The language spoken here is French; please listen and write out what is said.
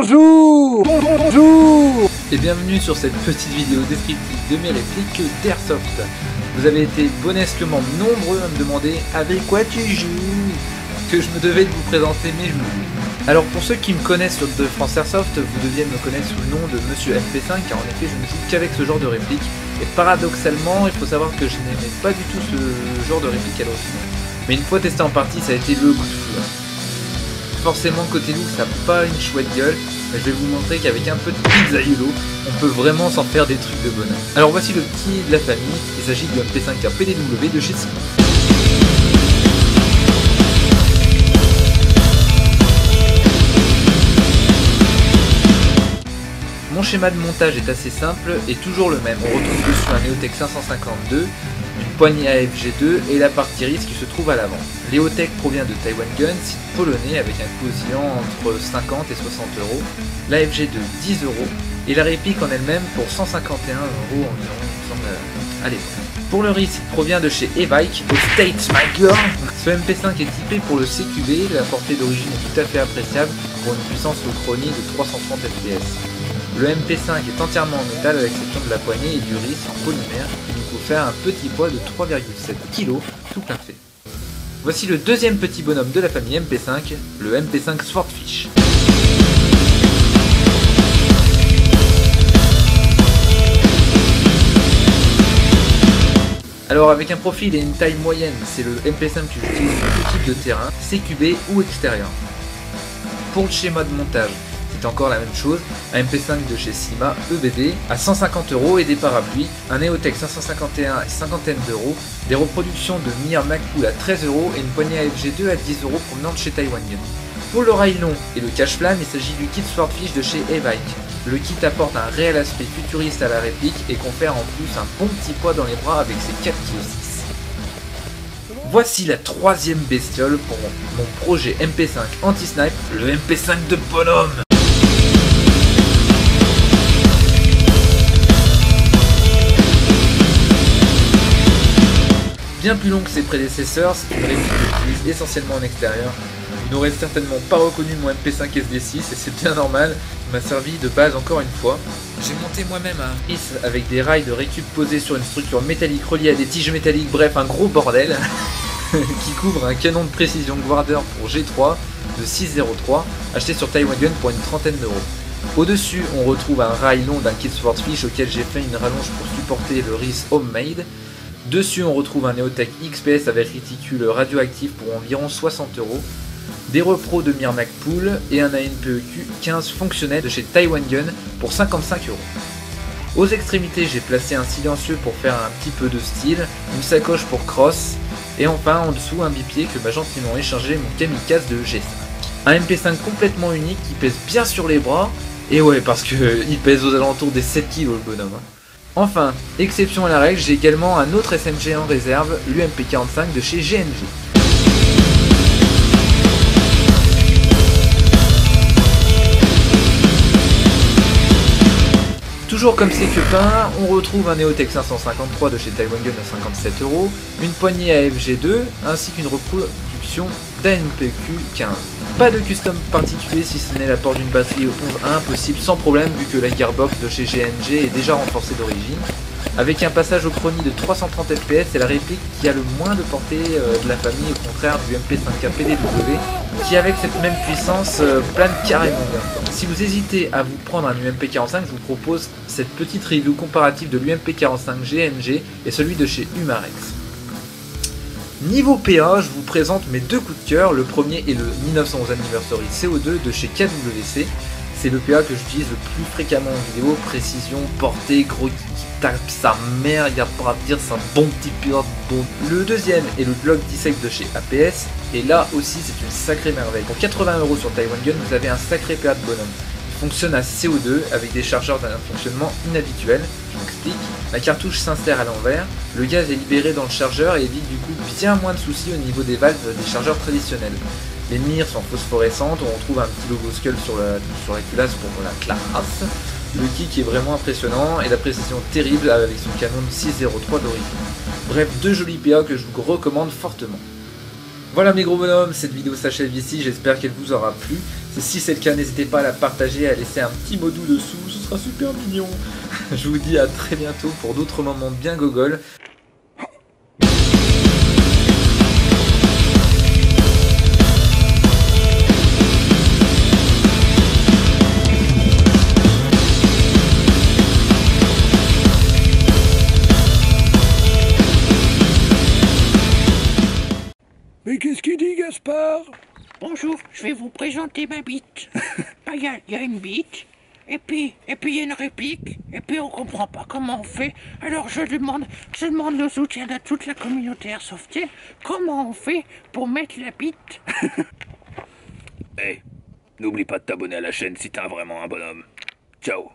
Bonjour. Et bienvenue sur cette petite vidéo descriptive de mes répliques d'Airsoft. Vous avez été bonesquement nombreux à me demander avec quoi tu joues, que je me devais de vous présenter mes jeux. Alors pour ceux qui me connaissent sur de France Airsoft, vous deviez me connaître sous le nom de Monsieur MP5, car en effet je ne joue qu'avec ce genre de réplique. Et paradoxalement, il faut savoir que je n'aimais pas du tout ce genre de réplique à l'origine. Mais une fois testé en partie, ça a été le coup de foudre. Forcément côté look ça n'a pas une chouette gueule, mais je vais vous montrer qu'avec un peu de pizzaïolo, on peut vraiment s'en faire des trucs de bonheur. Alors voici le petit de la famille, il s'agit du MP5 PDW de chez Sigma. Mon schéma de montage est assez simple et toujours le même. On retrouve dessus un Neotech 552, une poignée AFG2 et la partie RIS qui se trouve à l'avant. L'Eotech provient de Taiwan Gun, site polonais avec un coût oscillant entre 50 et 60 euros, la FG2 10 euros et la réplique en elle-même pour 151 euros environ, il me semble, à l'époque. Pour le RIS, il provient de chez E-Bike, au States my girl. Ce MP5 est typé pour le CQB, la portée d'origine est tout à fait appréciable pour une puissance au chronie de 330 fps. Le MP5 est entièrement en métal à l'exception de la poignée et du RIS en polymère qui nous faut faire un petit poids de 3,7 kg tout plein fait. Voici le deuxième petit bonhomme de la famille MP5, le MP5 Swordfish. Alors avec un profil et une taille moyenne, c'est le MP5 que j'utilise pour tout type de terrain, CQB ou extérieur. Pour le schéma de montage, c'est encore la même chose, un MP5 de chez Sigma EBD à 150 euros et des parapluies, un Neotech 551 à cinquantaine d'euros, des reproductions de Mir McPool à 13 euros et une poignée AFG2 à 10 euros provenant de chez Taiwan Gun. Pour le rail long et le cache-flamme, il s'agit du kit Swordfish de chez E-Bike. Le kit apporte un réel aspect futuriste à la réplique et confère en plus un bon petit poids dans les bras avec ses 4,6 kg. Voici la troisième bestiole pour mon projet MP5 anti-snipe, le MP5 de bonhomme. Bien plus long que ses prédécesseurs, c'est une réplique que j'utilise essentiellement en extérieur. Vous n'aurez certainement pas reconnu mon MP5 SD6 et c'est bien normal, il m'a servi de base encore une fois. J'ai monté moi-même un RIS avec des rails de récup posés sur une structure métallique reliée à des tiges métalliques, bref un gros bordel qui couvre un canon de précision Guarder pour G3 de 6,03 acheté sur Taiwan Gun pour une trentaine d'euros. Au-dessus, on retrouve un rail long d'un kit Swordfish auquel j'ai fait une rallonge pour supporter le RIS homemade. Dessus, on retrouve un Neotech XPS avec réticule radioactif pour environ 60 euros, des repros de Mir McPool et un ANPEQ 15 fonctionnel de chez Taiwan Gun pour 55 euros. Aux extrémités, j'ai placé un silencieux pour faire un petit peu de style, une sacoche pour cross, et enfin en dessous un bipied que m'a gentiment échangé mon kamikaze de G5. Un MP5 complètement unique qui pèse bien sur les bras, et ouais parce que il pèse aux alentours des 7 kg le bonhomme. Enfin, exception à la règle, j'ai également un autre SMG en réserve, l'UMP45 de chez GNG. Toujours comme c'est que peint, on retrouve un Neotech 553 de chez Taiwan Gun à 57 euros, une poignée AFG2 ainsi qu'une reproduction d'ANPEQ 15. Pas de custom particulier si ce n'est l'apport d'une batterie au 11.1 possible sans problème vu que la gearbox de chez GNG est déjà renforcée d'origine. Avec un passage au chronie de 330 fps, c'est la réplique qui a le moins de portée de la famille, au contraire du MP5K PDW, qui avec cette même puissance plane carrément bien. Si vous hésitez à vous prendre un UMP45, je vous propose cette petite review comparative de l'UMP45 GNG et celui de chez Humarex. Niveau PA, je vous présente mes deux coups de cœur. Le premier est le 1911 Anniversary CO2 de chez KWC. C'est le PA que j'utilise le plus fréquemment en vidéo, précision, portée, gros qui tape sa mère, il n'y a pas à dire, c'est un bon petit PA. Bon. Le deuxième est le Glock Dissect de chez APS, et là aussi c'est une sacrée merveille. Pour 80 € sur Taiwan Gun, vous avez un sacré PA de bonhomme. Il fonctionne à CO2 avec des chargeurs d'un fonctionnement inhabituel. Je m'explique. La cartouche s'insère à l'envers, le gaz est libéré dans le chargeur et évite du coup bien moins de soucis au niveau des valves des chargeurs traditionnels. Les mires sont phosphorescentes, on retrouve un petit logo Skull sur la culasse pour la classe. Le kick est vraiment impressionnant et la précision terrible avec son canon de 6,03 d'origine. Bref, deux jolis PA que je vous recommande fortement. Voilà mes gros bonhommes, cette vidéo s'achève ici, j'espère qu'elle vous aura plu. Si c'est le cas, n'hésitez pas à la partager, à laisser un petit mot doux dessous, ce sera super mignon. Je vous dis à très bientôt pour d'autres moments bien gogol. Mais qu'est-ce qu'il dit, Gaspard? Bonjour, je vais vous présenter ma bite. Il y a une bite, et puis il y a une réplique, et puis on comprend pas comment on fait. Alors je demande le soutien de toute la communauté airsoftée. Comment on fait pour mettre la bite? N'oublie pas de t'abonner à la chaîne si t'es vraiment un bonhomme. Ciao.